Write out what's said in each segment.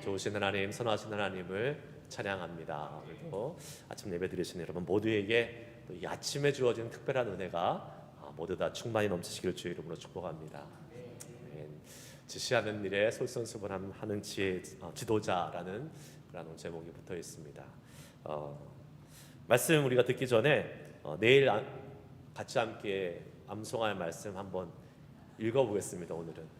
좋으신 하나님, 선하신 하나님을 찬양합니다. 그리고 아침 예배 드리시는 여러분 모두에게 또 이 아침에 주어진 특별한 은혜가 모두 다 충만히 넘치시기를 주의 이름으로 축복합니다. 아멘. 지시하는 일에 솔선수범하는 지도자라는 그런 제목이 붙어 있습니다. 말씀 우리가 듣기 전에 내일 같이 함께 암송할 말씀 한번 읽어보겠습니다. 오늘은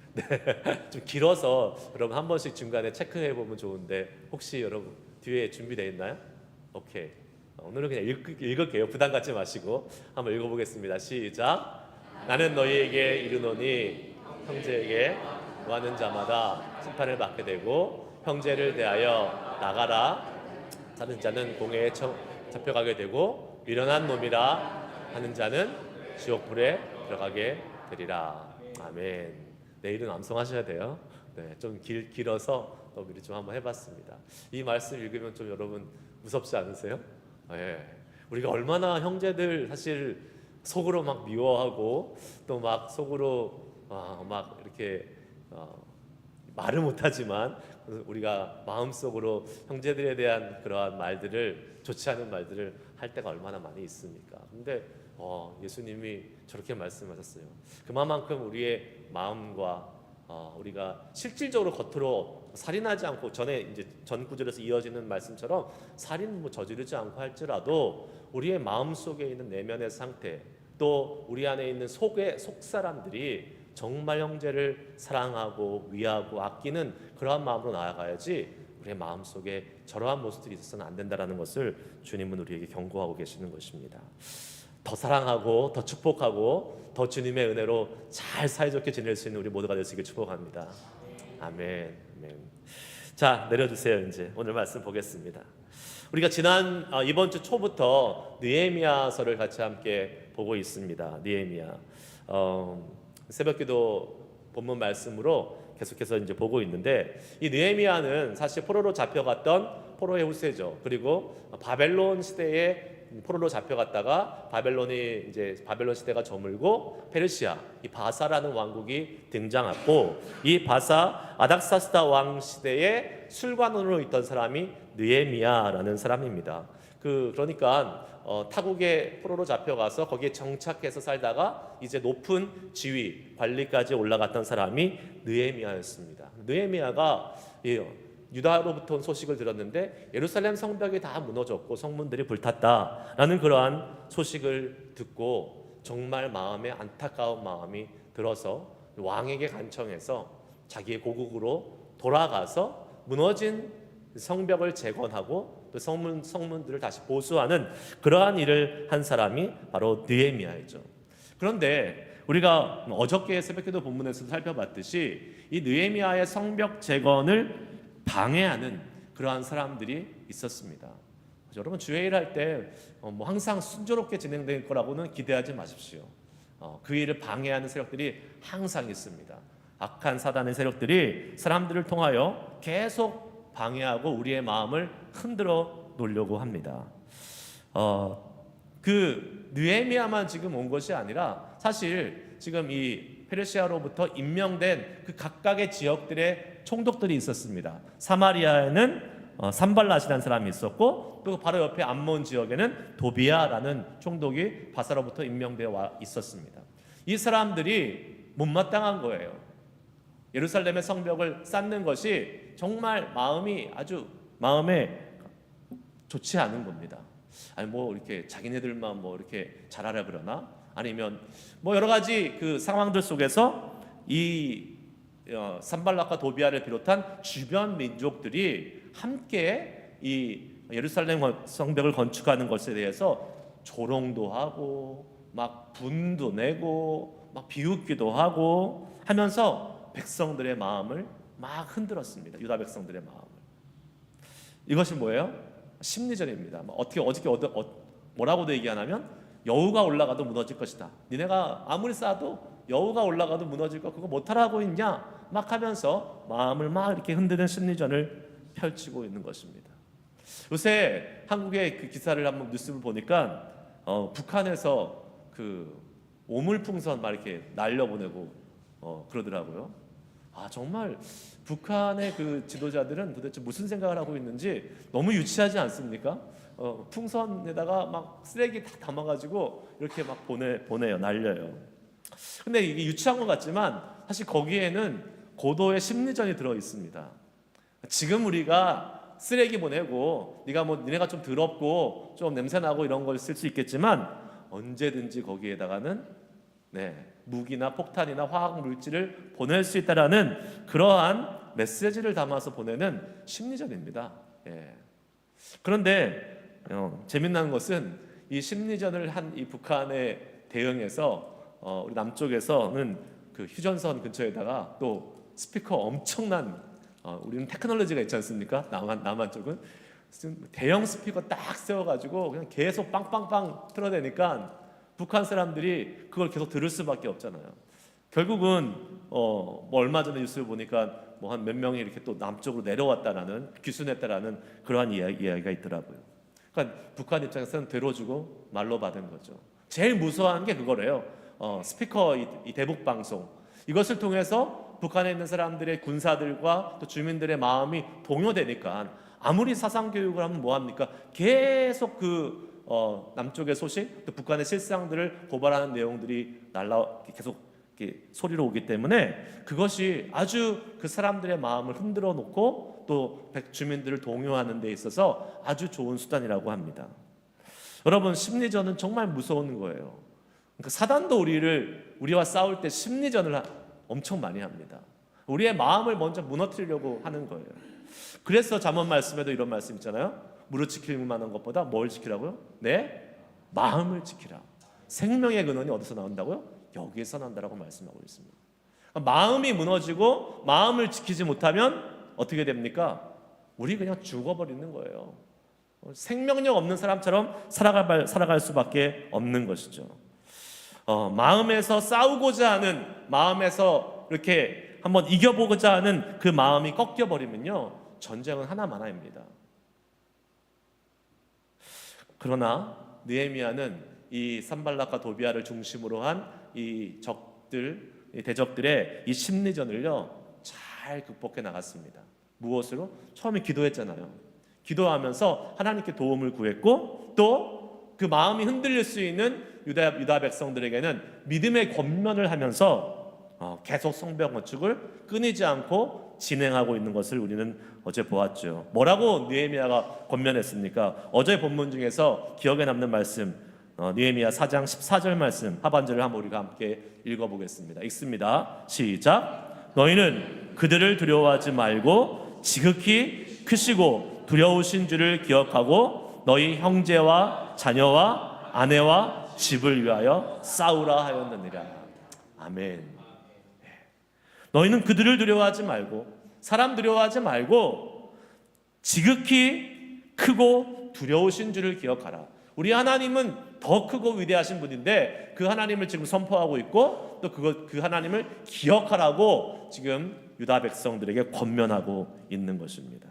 좀 길어서 여러분 한 번씩 중간에 체크해 보면 좋은데 혹시 여러분 뒤에 준비되어 있나요? 오케이. 오늘은 그냥 읽을게요. 부담 갖지 마시고 한번 읽어보겠습니다. 시작. 나는 너희에게 이르노니 형제에게 구하는 자마다 심판을 받게 되고 형제를 대하여 나가라 하는 자는 공회에 잡혀가게 되고 미련한 놈이라 하는 자는 지옥불에 들어가게 되리라. 아멘. 내일은 암송하셔야 돼요. 네, 좀 길어서 미리 좀 한번 해봤습니다. 이 말씀 읽으면 좀 여러분 무섭지 않으세요? 네. 우리가 얼마나 형제들 사실 속으로 막 미워하고 또 막 속으로 막 이렇게 말을 못하지만 우리가 마음속으로 형제들에 대한 그러한 말들을 좋지 않은 말들을 할 때가 얼마나 많이 있습니까? 근데 예수님이 저렇게 말씀하셨어요. 그만큼 우리의 마음과 우리가 실질적으로 겉으로 살인하지 않고 전에 이제 전 구절에서 이어지는 말씀처럼 살인 저지르지 않고 할지라도 우리의 마음 속에 있는 내면의 상태 또 우리 안에 있는 속 사람들이 정말 형제를 사랑하고 위하고 아끼는 그러한 마음으로 나아가야지 우리의 마음 속에 저러한 모습들이 있어서는 안 된다라는 것을 주님은 우리에게 경고하고 계시는 것입니다. 더 사랑하고 더 축복하고 더 주님의 은혜로 잘 사이좋게 지낼 수 있는 우리 모두가 되시길 축복합니다. 아멘. 아멘. 자, 내려주세요. 이제 오늘 말씀 보겠습니다. 우리가 이번 주 초부터 느헤미야서를 같이 함께 보고 있습니다. 느헤미야. 새벽기도 본문 말씀으로 계속해서 이제 보고 있는데 이 느헤미야는 사실 포로로 잡혀갔던 포로의 후세죠. 그리고 바벨론 시대에 포로로 잡혀갔다가 바벨론 시대가 저물고 페르시아 이 바사라는 왕국이 등장했고 이 바사 아닥사스다 왕 시대에 술관원으로 있던 사람이 느헤미야라는 사람입니다. 그러니까 타국에 포로로 잡혀가서 거기에 정착해서 살다가 이제 높은 지위 관리까지 올라갔던 사람이 느헤미야였습니다. 느헤미야가 유다로부터 온 소식을 들었는데 예루살렘 성벽이 다 무너졌고 성문들이 불탔다라는 그러한 소식을 듣고 정말 마음에 안타까운 마음이 들어서 왕에게 간청해서 자기의 고국으로 돌아가서 무너진 성벽을 재건하고 또 성문들을 다시 보수하는 그러한 일을 한 사람이 바로 느헤미야이죠. 그런데 우리가 어저께 새벽기도 본문에서 살펴봤듯이 이 느헤미야의 성벽 재건을 방해하는 그러한 사람들이 있었습니다. 여러분 주일을 할 때 항상 순조롭게 진행될 거라고는 기대하지 마십시오. 그 일을 방해하는 세력들이 항상 있습니다. 악한 사단의 세력들이 사람들을 통하여 계속 방해하고 우리의 마음을 흔들어 놓으려고 합니다. 그 느헤미야만 지금 온 것이 아니라 사실 지금 이 페르시아로부터 임명된 그 각각의 지역들의 총독들이 있었습니다. 사마리아에는 산발랏이라는 사람이 있었고 또 바로 옆에 암몬 지역에는 도비야라는 총독이 바사로부터 임명되어 있었습니다. 이 사람들이 못마땅한 거예요. 예루살렘의 성벽을 쌓는 것이 정말 마음에 좋지 않은 겁니다. 아니 이렇게 자기네들만 이렇게 잘하라 그러나 아니면 여러 가지 그 상황들 속에서 이 산발락과 도비야를 비롯한 주변 민족들이 함께 이 예루살렘 성벽을 건축하는 것에 대해서 조롱도 하고 막 분도 내고 막 비웃기도 하고 하면서 백성들의 마음을 막 흔들었습니다. 유다 백성들의 마음을. 이것이 뭐예요? 심리전입니다. 어떻게 뭐라고도 얘기하냐면 여우가 올라가도 무너질 것이다. 니네가 아무리 쌓아도 여우가 올라가도 무너질 거 그거 못하라고 있냐? 막 하면서 마음을 막 이렇게 흔드는 심리전을 펼치고 있는 것입니다. 요새 한국의 그 기사를 한번 뉴스를 보니까 북한에서 그 오물풍선 막 이렇게 날려보내고 그러더라고요. 정말 북한의 그 지도자들은 도대체 무슨 생각을 하고 있는지 너무 유치하지 않습니까? 풍선에다가 막 쓰레기 다 담아가지고 이렇게 막 보내요, 날려요. 근데 이게 유치한 것 같지만 사실 거기에는 고도의 심리전이 들어 있습니다. 지금 우리가 쓰레기 보내고 니네가 좀 더럽고 좀 냄새 나고 이런 걸 쓸 수 있겠지만 언제든지 거기에다가는 무기나 폭탄이나 화학 물질을 보낼 수 있다라는 그러한 메시지를 담아서 보내는 심리전입니다. 그런데 재미난 것은 이 심리전을 한 이 북한의 대응에서 우리 남쪽에서는 그 휴전선 근처에다가 또 스피커 엄청난 우리는 테크놀로지가 있지 않습니까? 남한 쪽은 대형 스피커 딱 세워가지고 그냥 계속 빵빵빵 틀어대니까 북한 사람들이 그걸 계속 들을 수밖에 없잖아요. 결국은 뭐 얼마 전에 뉴스를 보니까 뭐 한 몇 명이 이렇게 또 남쪽으로 내려왔다라는 귀순했다라는 그러한 이야기가 있더라고요. 그러니까 북한 입장에서는 들어주고 말로 받은 거죠. 제일 무서워하는 게 그거래요. 스피커 이 대북 방송 이것을 통해서 북한에 있는 사람들의 군사들과 또 주민들의 마음이 동요되니까 아무리 사상 교육을 하면 뭐 합니까? 계속 남쪽의 소식, 또 북한의 실상들을 고발하는 내용들이 계속 이렇게 소리로 오기 때문에 그것이 아주 그 사람들의 마음을 흔들어 놓고 또 주민들을 동요하는 데 있어서 아주 좋은 수단이라고 합니다. 여러분, 심리전은 정말 무서운 거예요. 그러니까 사단도 우리와 싸울 때 심리전을 엄청 많이 합니다. 우리의 마음을 먼저 무너뜨리려고 하는 거예요. 그래서 잠언 말씀에도 이런 말씀 있잖아요. 무릇 지킬 만한 것보다 뭘 지키라고요? 내 마음을 지키라. 생명의 근원이 어디서 나온다고요? 여기에서 난다라고 말씀하고 있습니다. 마음이 무너지고 마음을 지키지 못하면 어떻게 됩니까? 우리 그냥 죽어버리는 거예요. 생명력 없는 사람처럼 살아갈 수밖에 없는 것이죠. 마음에서 싸우고자 하는, 마음에서 이렇게 한번 이겨보고자 하는 그 마음이 꺾여버리면요, 전쟁은 하나만화입니다. 그러나 느헤미야는 이 산발락과 도비아를 중심으로 한 이 대적들의 이 심리전을요 잘 극복해 나갔습니다. 무엇으로? 처음에 기도했잖아요. 기도하면서 하나님께 도움을 구했고 또 그 마음이 흔들릴 수 있는 유다 백성들에게는 믿음의 권면을 하면서 계속 성벽 건축을 끊이지 않고 진행하고 있는 것을 우리는 어제 보았죠. 뭐라고 느헤미야가 권면했습니까? 어제 본문 중에서 기억에 남는 말씀, 느헤미야 4장 14절 말씀 하반절을 한번 우리가 함께 읽어보겠습니다. 읽습니다. 시작. 너희는 그들을 두려워하지 말고 지극히 크시고 두려우신 줄을 기억하고 너희 형제와 자녀와 아내와 집을 위하여 싸우라 하였느니라. 아멘. 너희는 그들을 두려워하지 말고, 사람 두려워하지 말고 지극히 크고 두려우신 줄을 기억하라. 우리 하나님은 더 크고 위대하신 분인데 그 하나님을 지금 선포하고 있고 또 그 하나님을 기억하라고 지금 유다 백성들에게 권면하고 있는 것입니다.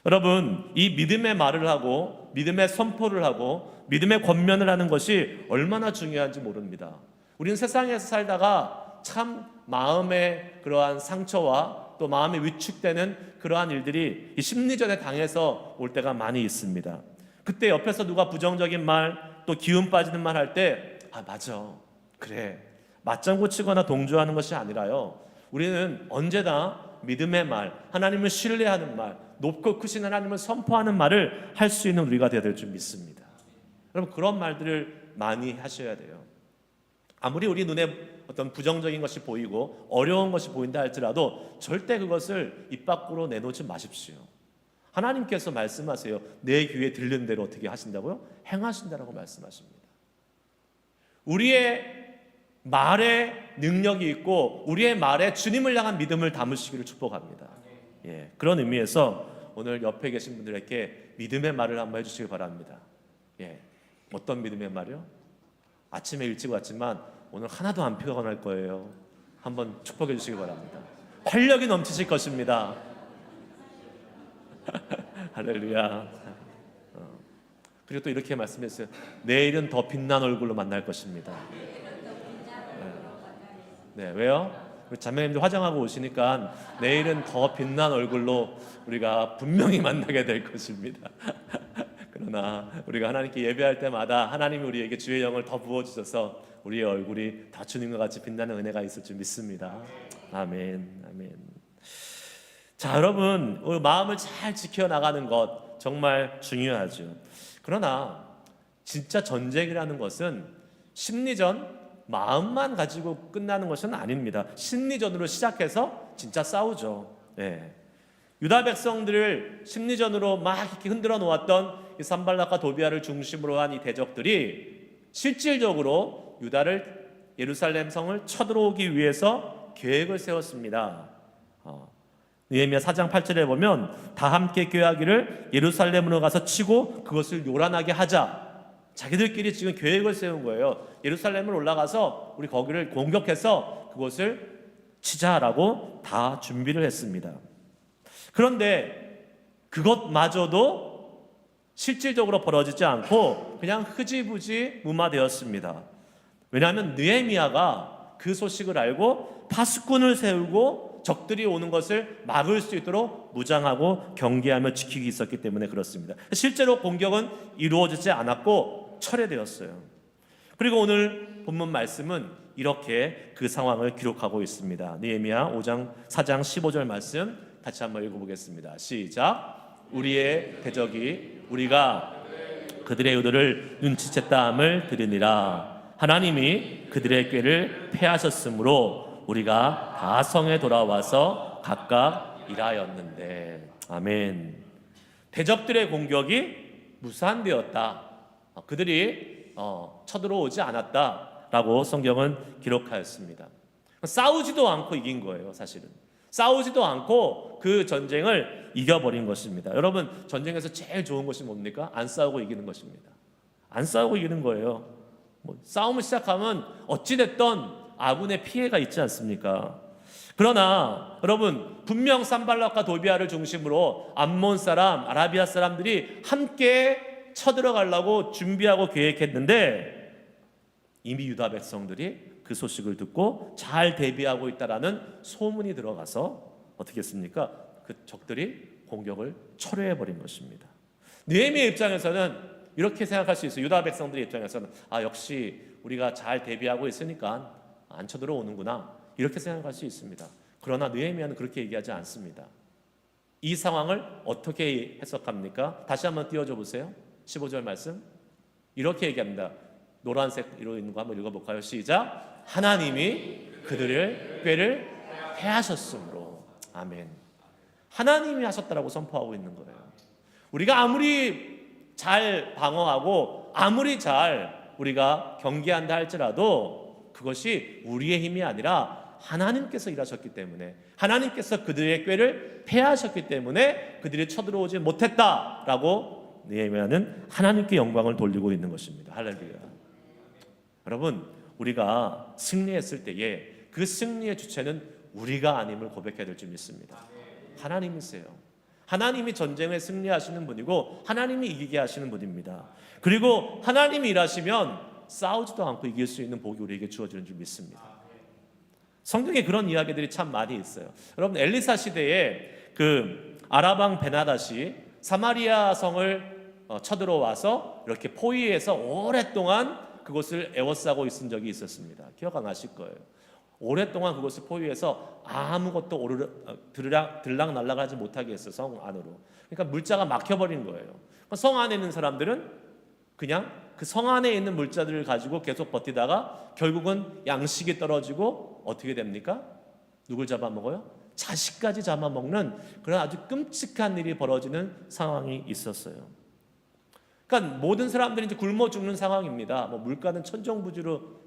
여러분, 이 믿음의 말을 하고 믿음의 선포를 하고 믿음의 권면을 하는 것이 얼마나 중요한지 모릅니다. 우리는 세상에서 살다가 참 마음의 그러한 상처와 또 마음이 위축되는 그러한 일들이 이 심리전에 당해서 올 때가 많이 있습니다. 그때 옆에서 누가 부정적인 말, 또 기운 빠지는 말 할 때 맞아, 그래, 맞장구 치거나 동조하는 것이 아니라요, 우리는 언제나 믿음의 말, 하나님을 신뢰하는 말, 높고 크신 하나님을 선포하는 말을 할 수 있는 우리가 되어야 될 줄 믿습니다. 여러분, 그런 말들을 많이 하셔야 돼요. 아무리 우리 눈에 어떤 부정적인 것이 보이고 어려운 것이 보인다 할지라도 절대 그것을 입 밖으로 내놓지 마십시오. 하나님께서 말씀하세요. 내 귀에 들리는 대로 어떻게 하신다고요? 행하신다라고 말씀하십니다. 우리의 말에 능력이 있고 우리의 말에 주님을 향한 믿음을 담으시기를 축복합니다. 그런 의미에서 오늘 옆에 계신 분들에게 믿음의 말을 한번 해주시기 바랍니다. 어떤 믿음의 말이요? 아침에 일찍 왔지만 오늘 하나도 안 피곤할 거예요. 한번 축복해 주시기 바랍니다. 활력이 넘치실 것입니다. 할렐루야. 그리고 또 이렇게 말씀했어요. 내일은 더 빛난 얼굴로 만날 것입니다. 왜요? 우리 자매님들 화장하고 오시니까 내일은 더 빛난 얼굴로 우리가 분명히 만나게 될 것입니다. 그러나 우리가 하나님께 예배할 때마다 하나님이 우리에게 주의 영을 더 부어주셔서 우리의 얼굴이 다 주님과 같이 빛나는 은혜가 있을 줄 믿습니다. 아멘, 아멘. 자, 여러분, 우리 마음을 잘 지켜나가는 것 정말 중요하죠. 그러나 진짜 전쟁이라는 것은 심리전, 마음만 가지고 끝나는 것은 아닙니다. 심리전으로 시작해서 진짜 싸우죠. 네. 유다 백성들을 심리전으로 막 이렇게 흔들어 놓았던 이 산발락과 도비아를 중심으로 한 이 대적들이 실질적으로 유다를, 예루살렘 성을 쳐들어오기 위해서 계획을 세웠습니다. 느헤미야 4장 8절에 보면 다 함께 꾀하기를 예루살렘으로 가서 치고 그것을 요란하게 하자. 자기들끼리 지금 계획을 세운 거예요. 예루살렘을 올라가서 우리 거기를 공격해서 그것을 치자라고 다 준비를 했습니다. 그런데 그것마저도 실질적으로 벌어지지 않고 그냥 흐지부지 무마되었습니다. 왜냐하면 느헤미야가 그 소식을 알고 파수꾼을 세우고 적들이 오는 것을 막을 수 있도록 무장하고 경계하며 지키기 있었기 때문에 그렇습니다. 실제로 공격은 이루어지지 않았고 철회되었어요. 그리고 오늘 본문 말씀은 이렇게 그 상황을 기록하고 있습니다. 느헤미야 4장 15절 말씀 같이 한번 읽어보겠습니다. 시작. 우리의 대적이 우리가 그들의 의도를 눈치챘다함을 들으니라. 하나님이 그들의 꾀를 패하셨으므로 우리가 다 성에 돌아와서 각각 일하였는데. 아멘. 대적들의 공격이 무산되었다. 그들이 쳐들어오지 않았다라고 성경은 기록하였습니다. 싸우지도 않고 이긴 거예요. 사실은 싸우지도 않고 그 전쟁을 이겨버린 것입니다. 여러분, 전쟁에서 제일 좋은 것이 뭡니까? 안 싸우고 이기는 것입니다. 안 싸우고 이기는 거예요. 싸움을 시작하면 어찌됐던 아군의 피해가 있지 않습니까? 그러나 여러분, 분명 산발락과 도비아를 중심으로 암몬 사람, 아라비아 사람들이 함께 쳐들어가려고 준비하고 계획했는데 이미 유다 백성들이 그 소식을 듣고 잘 대비하고 있다라는 소문이 들어가서 어떻게 했습니까? 그 적들이 공격을 철회해버린 것입니다. 느헤미야 입장에서는 이렇게 생각할 수 있어요. 유다 백성들의 입장에서는 역시 우리가 잘 대비하고 있으니까 안 쳐들어오는구나, 이렇게 생각할 수 있습니다. 그러나 느헤미야는 그렇게 얘기하지 않습니다. 이 상황을 어떻게 해석합니까? 다시 한번 띄워줘 보세요. 15절 말씀 이렇게 얘기합니다. 노란색으로 있는 거 한번 읽어볼까요? 시작. 하나님이 그들의 꾀를 패하셨으므로. 아멘. 하나님이 하셨다라고 선포하고 있는 거예요. 우리가 아무리 잘 방어하고 아무리 잘 우리가 경계한다 할지라도 그것이 우리의 힘이 아니라 하나님께서 일하셨기 때문에, 하나님께서 그들의 꾀를 패하셨기 때문에 그들이 쳐들어오지 못했다라고 느헤미야는 하나님께 영광을 돌리고 있는 것입니다. 할렐루야. 여러분, 우리가 승리했을 때에 그 승리의 주체는 우리가 아님을 고백해야 될 줄 믿습니다. 하나님이세요. 하나님이 전쟁에 승리하시는 분이고 하나님이 이기게 하시는 분입니다. 그리고 하나님이 일하시면 싸우지도 않고 이길 수 있는 복이 우리에게 주어지는 줄 믿습니다. 성경에 그런 이야기들이 참 많이 있어요. 여러분, 엘리사 시대에 그 아람 왕 베나닷이 사마리아 성을 쳐들어와서 이렇게 포위해서 오랫동안 그곳을 에워싸고 있은 적이 있었습니다. 기억 안 나실 거예요. 오랫동안 그것을 포위해서 아무것도 들락날락하지 못하게 했어요. 성 안으로. 그러니까 물자가 막혀버린 거예요. 성 안에 있는 사람들은 그냥 그 성 안에 있는 물자들을 가지고 계속 버티다가 결국은 양식이 떨어지고 어떻게 됩니까? 누굴 잡아먹어요? 자식까지 잡아먹는 그런 아주 끔찍한 일이 벌어지는 상황이 있었어요. 그러니까 모든 사람들이 이제 굶어 죽는 상황입니다. 물가는 천정부지로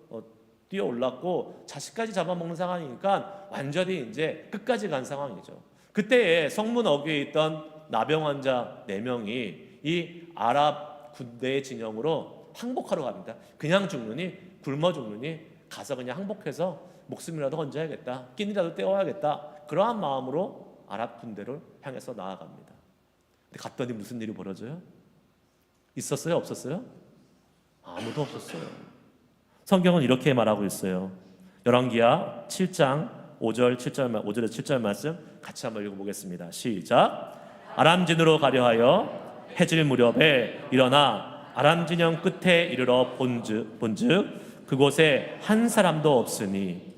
뛰어 올랐고 자식까지 잡아먹는 상황이니까 완전히 이제 끝까지 간 상황이죠. 그때에 성문 어귀에 있던 나병 환자 4명이 이 아랍 군대의 진영으로 항복하러 갑니다. 그냥 죽느니 굶어 죽느니 가서 그냥 항복해서 목숨이라도 건져야겠다, 끼니라도 떼어야겠다, 그러한 마음으로 아랍 군대를 향해서 나아갑니다. 근데 갔더니 무슨 일이 벌어져요? 있었어요? 없었어요? 아무도 없었어요. 성경은 이렇게 말하고 있어요. 열왕기하 7장 5절 7절 7절 말씀 같이 한번 읽어보겠습니다. 시작. 아람진으로 가려 하여 해질 무렵에 일어나 아람 진영 끝에 이르러 본즉 그곳에 한 사람도 없으니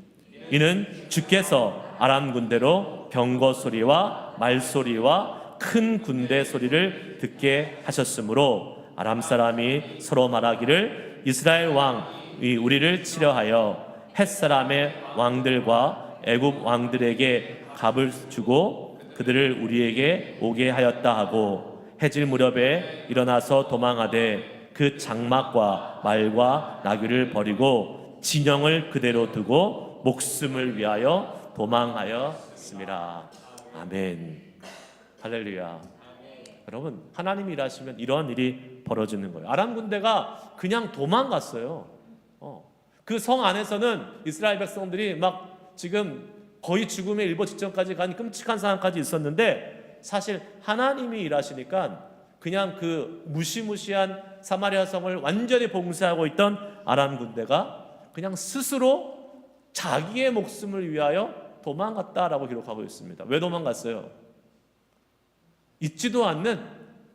이는 주께서 아람 군대로 병거 소리와 말소리와 큰 군대 소리를 듣게 하셨으므로 아람 사람이 서로 말하기를 이스라엘 왕이 우리를 치려 하여 헷 사람의 왕들과 애굽 왕들에게 값을 주고 그들을 우리에게 오게 하였다 하고 해질 무렵에 일어나서 도망하되 그 장막과 말과 나귀를 버리고 진영을 그대로 두고 목숨을 위하여 도망하였습니다. 아멘. 할렐루야. 여러분, 하나님이 일하시면 이러한 일이 벌어지는 거예요. 아람 군대가 그냥 도망갔어요. 그 성 안에서는 이스라엘 백성들이 막 지금 거의 죽음에 일보 직전까지 간 끔찍한 상황까지 있었는데, 사실 하나님이 일하시니까 그냥 그 무시무시한 사마리아 성을 완전히 봉쇄하고 있던 아람 군대가 그냥 스스로 자기의 목숨을 위하여 도망갔다라고 기록하고 있습니다. 왜 도망갔어요? 있지도 않는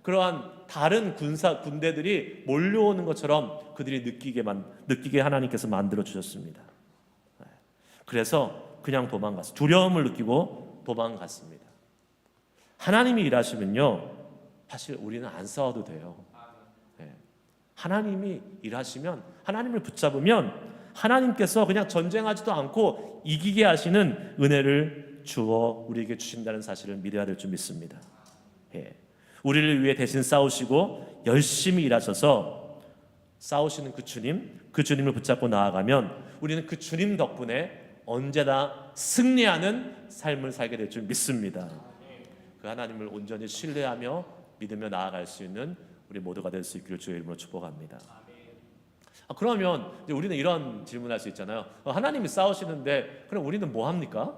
그러한 다른 군대들이 몰려오는 것처럼 그들이 느끼게 하나님께서 만들어 주셨습니다. 그래서 그냥 도망갔어요. 두려움을 느끼고 도망갔습니다. 하나님이 일하시면요, 사실 우리는 안 싸워도 돼요. 하나님이 일하시면, 하나님을 붙잡으면 하나님께서 그냥 전쟁하지도 않고 이기게 하시는 은혜를 주어 우리에게 주신다는 사실을 믿어야 될 줄 믿습니다. 우리를 위해 대신 싸우시고 열심히 일하셔서 싸우시는 그 주님을 붙잡고 나아가면 우리는 그 주님 덕분에 언제나 승리하는 삶을 살게 될 줄 믿습니다. 그 하나님을 온전히 신뢰하며 믿으며 나아갈 수 있는 우리 모두가 될 수 있기를 주의 이름으로 축복합니다. 그러면 이제 우리는 이런 질문할 수 있잖아요. 하나님이 싸우시는데 그럼 우리는 뭐 합니까?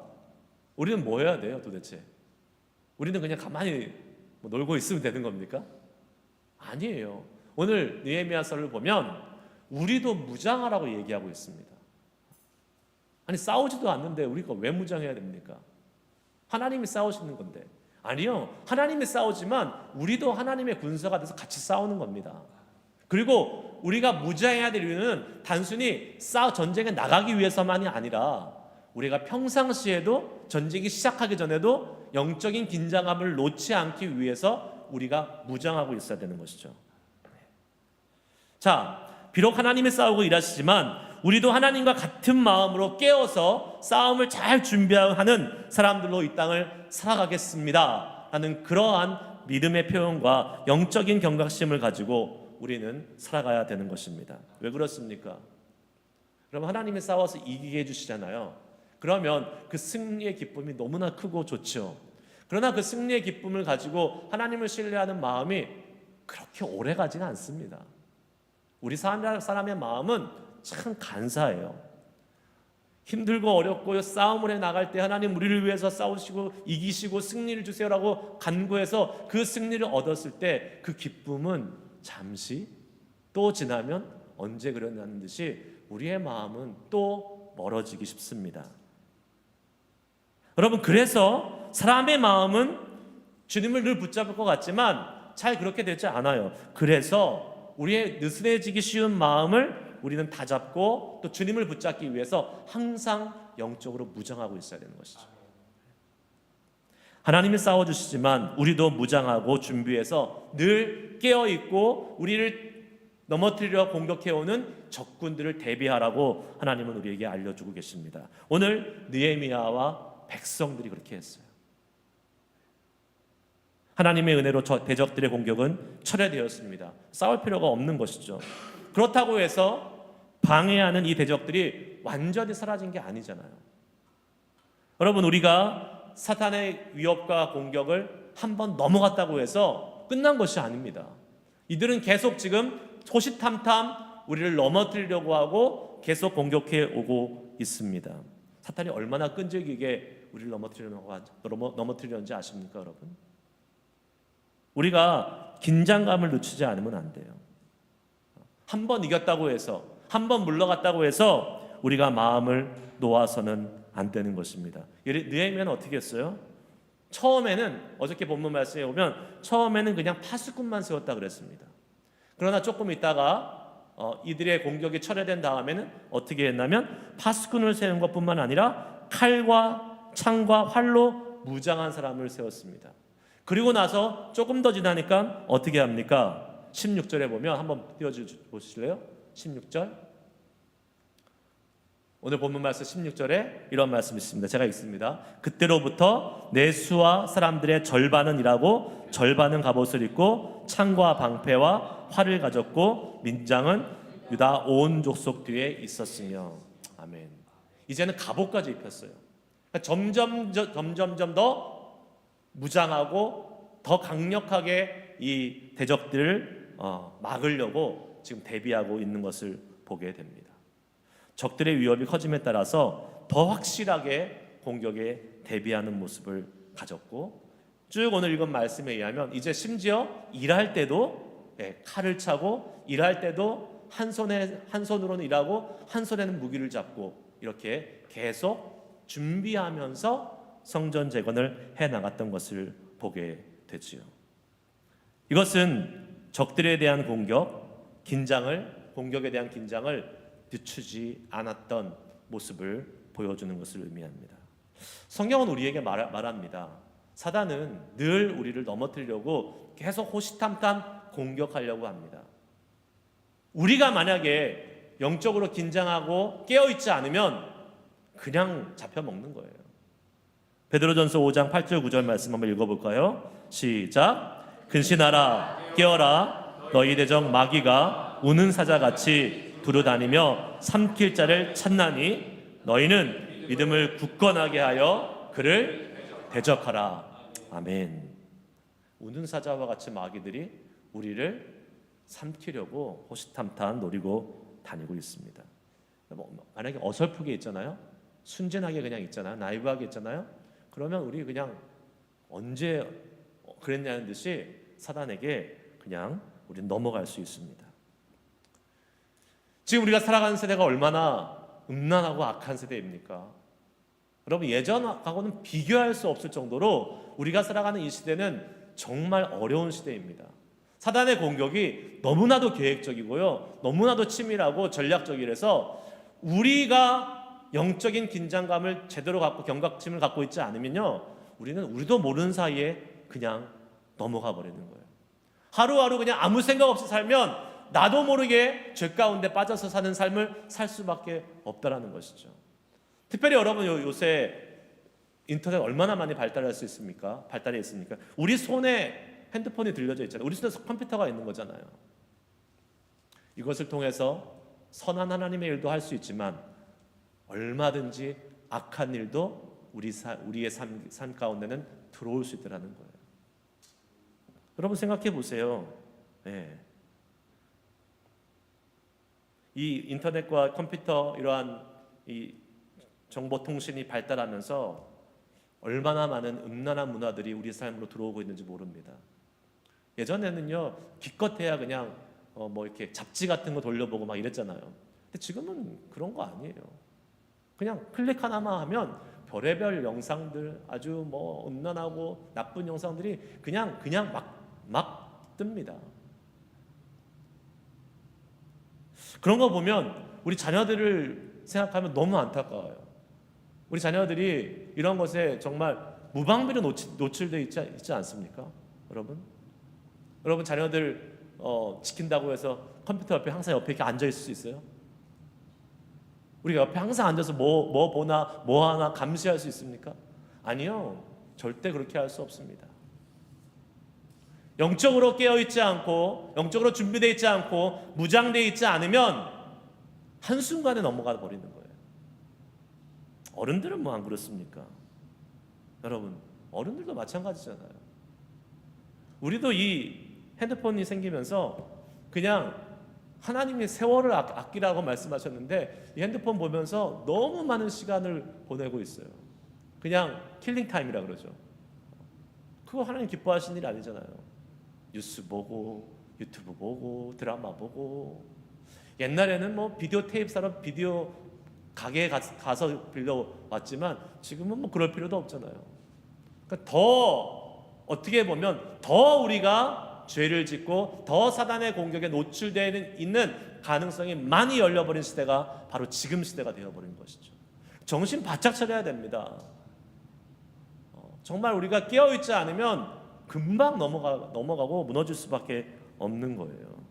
우리는 뭐 해야 돼요 도대체? 우리는 그냥 가만히 놀고 있으면 되는 겁니까? 아니에요. 오늘 느헤미야서를 보면 우리도 무장하라고 얘기하고 있습니다. 아니, 싸우지도 않는데 우리가 왜 무장해야 됩니까? 하나님이 싸우시는 건데. 아니요, 하나님이 싸우지만 우리도 하나님의 군사가 돼서 같이 싸우는 겁니다. 그리고 우리가 무장해야 될 이유는 단순히 전쟁에 나가기 위해서만이 아니라 우리가 평상시에도 전쟁이 시작하기 전에도 영적인 긴장감을 놓지 않기 위해서 우리가 무장하고 있어야 되는 것이죠. 자, 비록 하나님이 싸우고 일하시지만 우리도 하나님과 같은 마음으로 깨어서 싸움을 잘 준비하는 사람들로 이 땅을 살아가겠습니다 하는 그러한 믿음의 표현과 영적인 경각심을 가지고 우리는 살아가야 되는 것입니다. 왜 그렇습니까? 그럼 하나님이 싸워서 이기게 해주시잖아요. 그러면 그 승리의 기쁨이 너무나 크고 좋죠. 그러나 그 승리의 기쁨을 가지고 하나님을 신뢰하는 마음이 그렇게 오래 가지는 않습니다. 우리 사람의 마음은 참 간사해요. 힘들고 어렵고 싸움을 해 나갈 때 하나님 우리를 위해서 싸우시고 이기시고 승리를 주세요라고 간구해서 그 승리를 얻었을 때 그 기쁨은 잠시, 또 지나면 언제 그러냐는 듯이 우리의 마음은 또 멀어지기 쉽습니다. 여러분, 그래서 사람의 마음은 주님을 늘 붙잡을 것 같지만 잘 그렇게 되지 않아요. 그래서 우리의 느슨해지기 쉬운 마음을 우리는 다잡고 또 주님을 붙잡기 위해서 항상 영적으로 무장하고 있어야 되는 것이죠. 하나님이 싸워주시지만 우리도 무장하고 준비해서 늘 깨어있고 우리를 넘어뜨리려 공격해오는 적군들을 대비하라고 하나님은 우리에게 알려주고 계십니다. 오늘 느헤미야와 백성들이 그렇게 했어요. 하나님의 은혜로 대적들의 공격은 철회되었습니다. 싸울 필요가 없는 것이죠. 그렇다고 해서 방해하는 이 대적들이 완전히 사라진 게 아니잖아요. 여러분, 우리가 사탄의 위협과 공격을 한번 넘어갔다고 해서 끝난 것이 아닙니다. 이들은 계속 지금 호시탐탐 우리를 넘어뜨리려고 하고 계속 공격해 오고 있습니다. 사탄이 얼마나 끈질기게 우리를 넘어뜨리려는지 아십니까, 여러분? 우리가 긴장감을 늦추지 않으면 안 돼요. 한 번 이겼다고 해서, 한 번 물러갔다고 해서 우리가 마음을 놓아서는 안 되는 것입니다. 느헤미야는 어떻게 했어요? 처음에는 어저께 본문 말씀에 보면 처음에는 그냥 파수꾼만 세웠다 그랬습니다. 그러나 조금 있다가 이들의 공격이 철회된 다음에는 어떻게 했냐면 파수꾼을 세운 것뿐만 아니라 칼과 창과 활로 무장한 사람을 세웠습니다. 그리고 나서 조금 더 지나니까 어떻게 합니까? 16절에 보면 한번 띄워주실래요? 16절. 오늘 본문 말씀 16절에 이런 말씀이 있습니다. 제가 읽습니다. 그때로부터 내 수와 사람들의 절반은 일하고 절반은 갑옷을 입고 창과 방패와 활을 가졌고 민장은 유다 온 족속 뒤에 있었으며. 아멘. 이제는 갑옷까지 입혔어요. 그러니까 점점 더 무장하고 더 강력하게 이 대적들을 막으려고 지금 대비하고 있는 것을 보게 됩니다. 적들의 위협이 커짐에 따라서 더 확실하게 공격에 대비하는 모습을 가졌고, 쭉 오늘 읽은 말씀에 의하면 이제 심지어 일할 때도 칼을 차고, 일할 때도 한 손으로는 일하고 한 손에는 무기를 잡고 이렇게 계속 준비하면서 성전 재건을 해 나갔던 것을 보게 되지요. 이것은 적들에 대한 공격에 대한 긴장을 늦추지 않았던 모습을 보여주는 것을 의미합니다. 성경은 우리에게 말합니다. 사단은 늘 우리를 넘어뜨리려고 계속 호시탐탐 공격하려고 합니다. 우리가 만약에 영적으로 긴장하고 깨어있지 않으면 그냥 잡혀먹는 거예요. 베드로전서 5장 8절 9절 말씀 한번 읽어볼까요? 시작. 근신하라 깨어라 너희 대적 마귀가 우는 사자같이 두루다니며 삼킬 자를 찾나니 너희는 믿음을 굳건하게 하여 그를 대적하라. 아멘. 우는 사자와 같이 마귀들이 우리를 삼키려고 호시탐탐 노리고 다니고 있습니다. 만약에 어설프게 있잖아요, 순진하게 그냥 있잖아요, 나이브하게 있잖아요, 그러면 우리 그냥 언제 그랬냐는 듯이 사단에게 그냥 우리는 넘어갈 수 있습니다. 지금 우리가 살아가는 세대가 얼마나 음란하고 악한 세대입니까? 여러분, 예전하고는 비교할 수 없을 정도로 우리가 살아가는 이 시대는 정말 어려운 시대입니다. 사단의 공격이 너무나도 계획적이고요, 너무나도 치밀하고 전략적이라서 우리가 영적인 긴장감을 제대로 갖고 경각심을 갖고 있지 않으면요, 우리도 모르는 사이에 그냥 넘어가 버리는 거예요. 하루하루 그냥 아무 생각 없이 살면 나도 모르게 죄 가운데 빠져서 사는 삶을 살 수밖에 없다라는 것이죠. 특별히 여러분, 요새 인터넷 얼마나 많이 발달했습니까? 우리 손에 핸드폰이 들려져 있잖아요. 우리 손에 컴퓨터가 있는 거잖아요. 이것을 통해서 선한 하나님의 일도 할 수 있지만 얼마든지 악한 일도 우리의 삶 가운데는 들어올 수 있다는 거예요. 여러분 생각해 보세요. 이 인터넷과 컴퓨터, 이러한 이 정보통신이 발달하면서 얼마나 많은 음란한 문화들이 우리 삶으로 들어오고 있는지 모릅니다. 예전에는요, 기껏해야 그냥 이렇게 잡지 같은 거 돌려보고 막 이랬잖아요. 근데 지금은 그런 거 아니에요. 그냥 클릭 하나만 하면 별의별 영상들, 아주 음란하고 나쁜 영상들이 그냥 막 뜹니다. 그런 거 보면 우리 자녀들을 생각하면 너무 안타까워요. 우리 자녀들이 이런 것에 정말 무방비로 노출되어 있지 않습니까? 여러분 자녀들 지킨다고 해서 컴퓨터 옆에 항상 옆에 이렇게 앉아 있을 수 있어요? 우리가 옆에 항상 앉아서 뭐 보나 뭐 하나 감시할 수 있습니까? 아니요, 절대 그렇게 할 수 없습니다. 영적으로 깨어있지 않고, 영적으로 준비되어 있지 않고, 무장되어 있지 않으면 한순간에 넘어가 버리는 거예요. 어른들은 뭐 안 그렇습니까? 여러분, 어른들도 마찬가지잖아요. 우리도 이 핸드폰이 생기면서 그냥 하나님이 세월을 아끼라고 말씀하셨는데, 이 핸드폰 보면서 너무 많은 시간을 보내고 있어요. 그냥 킬링 타임이라 그러죠. 그거 하나님 기뻐하시는 일 아니잖아요. 뉴스 보고, 유튜브 보고, 드라마 보고. 옛날에는 비디오 테이프 사러 비디오 가게에 가서 빌려왔지만 지금은 뭐 그럴 필요도 없잖아요. 그러니까 더 어떻게 보면 더 우리가 죄를 짓고 더 사단의 공격에 노출되어 있는 가능성이 많이 열려버린 시대가 바로 지금 시대가 되어버린 것이죠. 정신 바짝 차려야 됩니다. 정말 우리가 깨어있지 않으면 금방 넘어가고 무너질 수밖에 없는 거예요.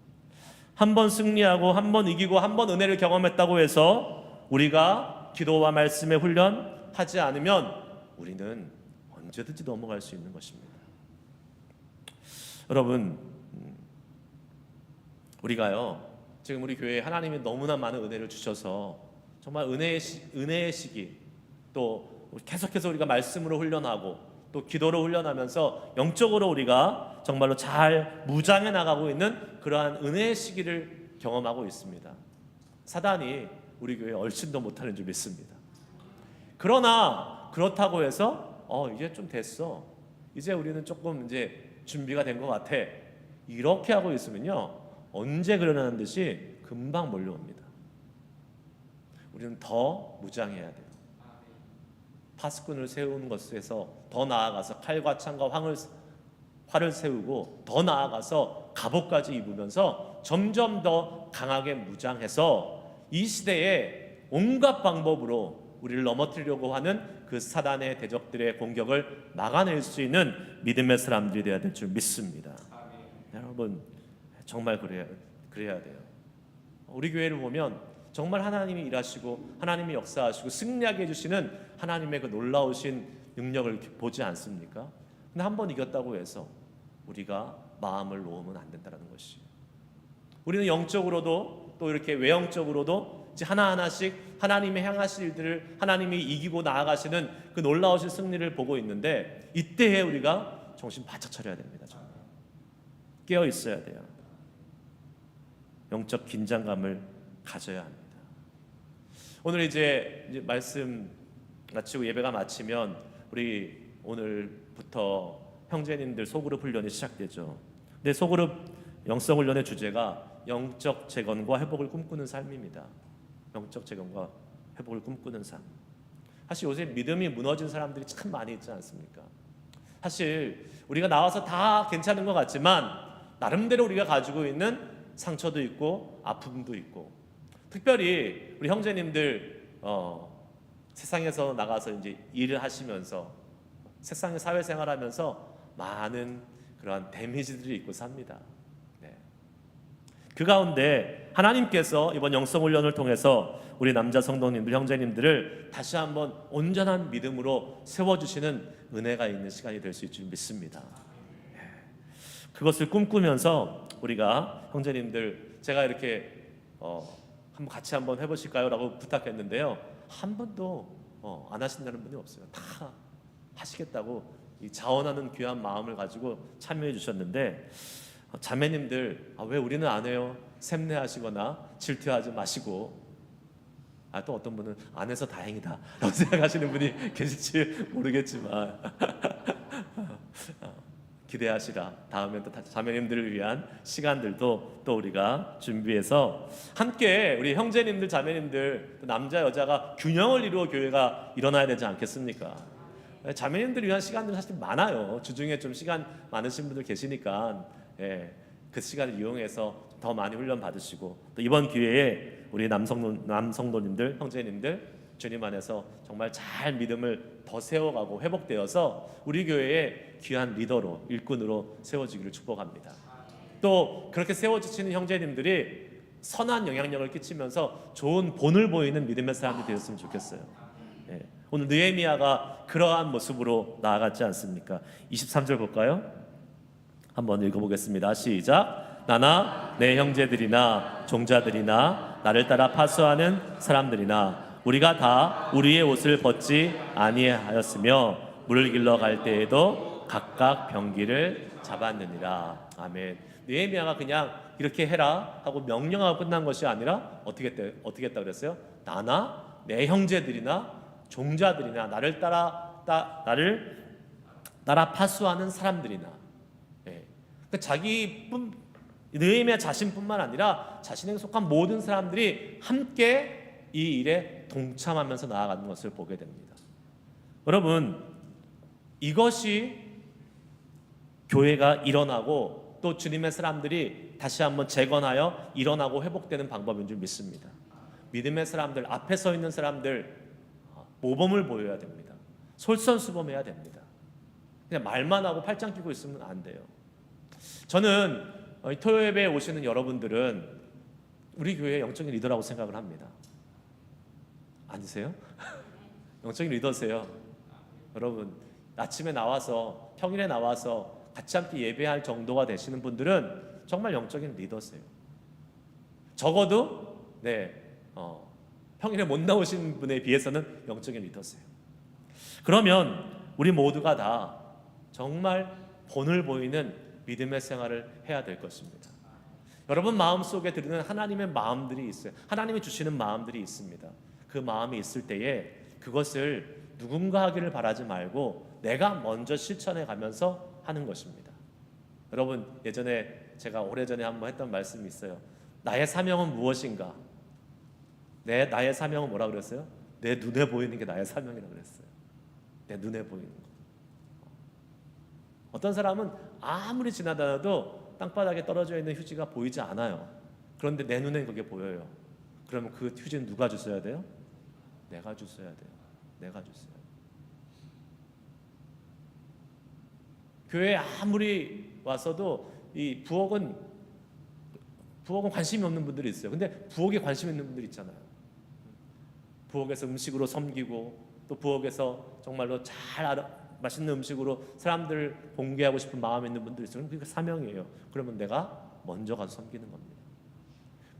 한 번 승리하고 한 번 이기고 한 번 은혜를 경험했다고 해서 우리가 기도와 말씀에 훈련하지 않으면 우리는 언제든지 넘어갈 수 있는 것입니다. 여러분, 우리가요 지금 우리 교회에 하나님이 너무나 많은 은혜를 주셔서 정말 은혜의 시기, 또 계속해서 우리가 말씀으로 훈련하고 또 기도로 훈련하면서 영적으로 우리가 정말로 잘 무장해 나가고 있는 그러한 은혜의 시기를 경험하고 있습니다. 사단이 우리 교회에 얼씬도 못하는 줄 믿습니다. 그러나 그렇다고 해서 이제 좀 됐어, 이제 우리는 조금 이제 준비가 된 것 같아, 이렇게 하고 있으면요 언제 그러냐는 듯이 금방 몰려옵니다. 우리는 더 무장해야 돼요. 파수꾼을 세우는 것에서 더 나아가서 칼과 창과 활을 세우고 더 나아가서 갑옷까지 입으면서 점점 더 강하게 무장해서 이 시대에 온갖 방법으로 우리를 넘어뜨리려고 하는 그 사단의 대적들의 공격을 막아낼 수 있는 믿음의 사람들이 되어야 될 줄 믿습니다. 여러분, 정말 그래야 돼요. 우리 교회를 보면 정말 하나님이 일하시고 하나님이 역사하시고 승리하게 해주시는 하나님의 그 놀라우신 능력을 보지 않습니까? 근데 한 번 이겼다고 해서 우리가 마음을 놓으면 안 된다는 것이, 우리는 영적으로도 또 이렇게 외형적으로도 이제 하나하나씩 하나님의 향하실 일들을 하나님이 이기고 나아가시는 그 놀라우신 승리를 보고 있는데, 이때에 우리가 정신 바짝 차려야 됩니다. 정말 깨어 있어야 돼요. 영적 긴장감을 가져야 합니다. 오늘 이제 말씀 마치고 예배가 마치면 우리 오늘부터 형제님들 소그룹 훈련이 시작되죠. 근데 소그룹 영성 훈련의 주제가 영적 재건과 회복을 꿈꾸는 삶입니다. 영적 재건과 회복을 꿈꾸는 삶. 사실 요새 믿음이 무너진 사람들이 참 많이 있지 않습니까? 사실 우리가 나와서 다 괜찮은 것 같지만 나름대로 우리가 가지고 있는 상처도 있고 아픔도 있고, 특별히 우리 형제님들 세상에서 나가서 이제 일을 하시면서 세상의 사회생활하면서 많은 그러한 데미지들이 있고 삽니다. 네. 그 가운데 하나님께서 이번 영성훈련을 통해서 우리 남자 성도님들, 형제님들을 다시 한번 온전한 믿음으로 세워주시는 은혜가 있는 시간이 될 수 있을 줄 믿습니다. 네. 그것을 꿈꾸면서 우리가 형제님들, 제가 이렇게 한번 같이 한번 해보실까요? 라고 부탁했는데요, 한 번도 안 하신다는 분이 없어요. 다 하시겠다고 이 자원하는 귀한 마음을 가지고 참여해 주셨는데, 자매님들 왜 우리는 안 해요? 샘내하시거나 질투하지 마시고, 또 어떤 분은 안 해서 다행이다 라고 생각하시는 분이 계실지 모르겠지만 기대하시라. 다음에 또 자매님들을 위한 시간들도 또 우리가 준비해서 함께 우리 형제님들, 자매님들, 또 남자 여자가 균형을 이루어 교회가 일어나야 되지 않겠습니까? 자매님들을 위한 시간들 사실 많아요. 주중에 좀 시간 많으신 분들 계시니까 그 시간을 이용해서 더 많이 훈련 받으시고, 또 이번 기회에 우리 남성도님들, 형제님들 주님 안에서 정말 잘 믿음을 더 세워가고 회복되어서 우리 교회의 귀한 리더로, 일꾼으로 세워지기를 축복합니다. 또 그렇게 세워지시는 형제님들이 선한 영향력을 끼치면서 좋은 본을 보이는 믿음의 사람들이 되었으면 좋겠어요. 오늘 느헤미야가 그러한 모습으로 나아갔지 않습니까? 23절 볼까요? 한번 읽어보겠습니다. 시작. 나나 내 형제들이나 종자들이나 나를 따라 파수하는 사람들이나 우리가 다 우리의 옷을 벗지 아니하였으며 물을 길러 갈 때에도 각각 병기를 잡았느니라. 아멘. 느헤미야가 그냥 이렇게 해라 하고 명령하고 끝난 것이 아니라 어떻게 했다 그랬어요? 나나 내 형제들이나 종자들이나 나를 따라 파수하는 사람들이나, 그러니까 느헤미야 자신뿐만 아니라 자신에게 속한 모든 사람들이 함께 이 일에 동참하면서 나아가는 것을 보게 됩니다. 여러분, 이것이 교회가 일어나고 또 주님의 사람들이 다시 한번 재건하여 일어나고 회복되는 방법인 줄 믿습니다. 믿음의 사람들, 앞에 서 있는 사람들 모범을 보여야 됩니다. 솔선수범해야 됩니다. 그냥 말만 하고 팔짱 끼고 있으면 안 돼요. 저는 토요 예배에 오시는 여러분들은 우리 교회의 영적인 리더라고 생각을 합니다. 아니세요? 영적인 리더세요. 여러분, 아침에 나와서 평일에 나와서 같이 함께 예배할 정도가 되시는 분들은 정말 영적인 리더세요. 적어도 평일에 못 나오신 분에 비해서는 영적인 리더세요. 그러면 우리 모두가 다 정말 본을 보이는 믿음의 생활을 해야 될 것입니다. 여러분 마음속에 들으는 하나님의 마음들이 있어요. 하나님이 주시는 마음들이 있습니다. 그 마음이 있을 때에 그것을 누군가 하기를 바라지 말고 내가 먼저 실천해 가면서 하는 것입니다. 여러분, 예전에 제가 오래전에 한번 했던 말씀이 있어요. 나의 사명은 무엇인가? 나의 사명은 뭐라 그랬어요? 내 눈에 보이는 게 나의 사명이라고 그랬어요. 내 눈에 보이는 거. 어떤 사람은 아무리 지나다녀도 땅바닥에 떨어져 있는 휴지가 보이지 않아요. 그런데 내 눈엔 그게 보여요. 그러면 그 휴지는 누가 주셔야 돼요? 내가 주셔야 돼요. 내가 주셔야 돼요. 교회에 아무리 와서도 이 부엌은 관심이 없는 분들이 있어요. 근데 부엌에 관심 있는 분들 있잖아요. 부엌에서 음식으로 섬기고 또 부엌에서 정말로 맛있는 음식으로 사람들 공개하고 싶은 마음이 있는 분들이 있어요. 그게 사명이에요. 그러면 내가 먼저 가서 섬기는 겁니다.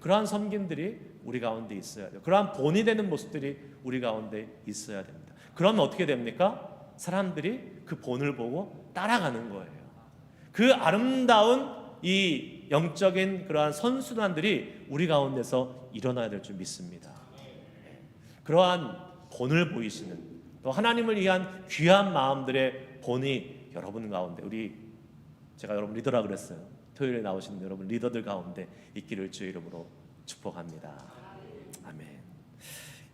그러한 섬김들이 우리 가운데 있어야 돼요. 그러한 본이 되는 모습들이 우리 가운데 있어야 됩니다. 그러면 어떻게 됩니까? 사람들이 그 본을 보고 따라가는 거예요. 그 아름다운 이 영적인 그러한 선순환들이 우리 가운데서 일어나야 될 줄 믿습니다. 그러한 본을 보이시는 또 하나님을 위한 귀한 마음들의 본이 여러분 가운데 제가 여러분 리더라 그랬어요. 토요일에 나오시는 여러분 리더들 가운데 있기를 주의 이름으로 축복합니다. 아멘.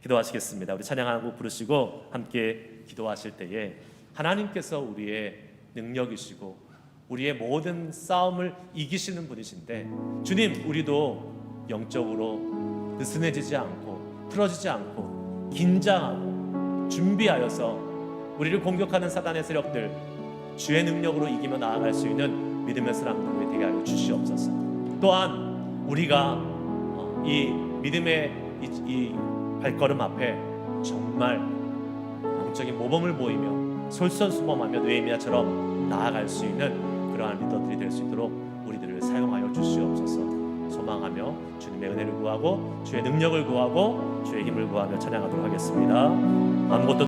기도하시겠습니다. 우리 찬양하고 부르시고 함께 기도하실 때에 하나님께서 우리의 능력이시고 우리의 모든 싸움을 이기시는 분이신데 주님, 우리도 영적으로 느슨해지지 않고 틀어지지 않고 긴장하고 준비하여서 우리를 공격하는 사단의 세력들 주의 능력으로 이기며 나아갈 수 있는 믿음의 사람들이 되게 하여 주시옵소서. 또한 우리가 이 믿음의 이 발걸음 앞에 정말 영적인 모범을 보이며 솔선수범하며 느헤미야처럼 나아갈 수 있는 그러한 리더들이 될 수 있도록 우리들을 사용하여 주시옵소서. 소망하며 주님의 은혜를 구하고 주의 능력을 구하고 주의 힘을 구하며 찬양하도록 하겠습니다. 아무것도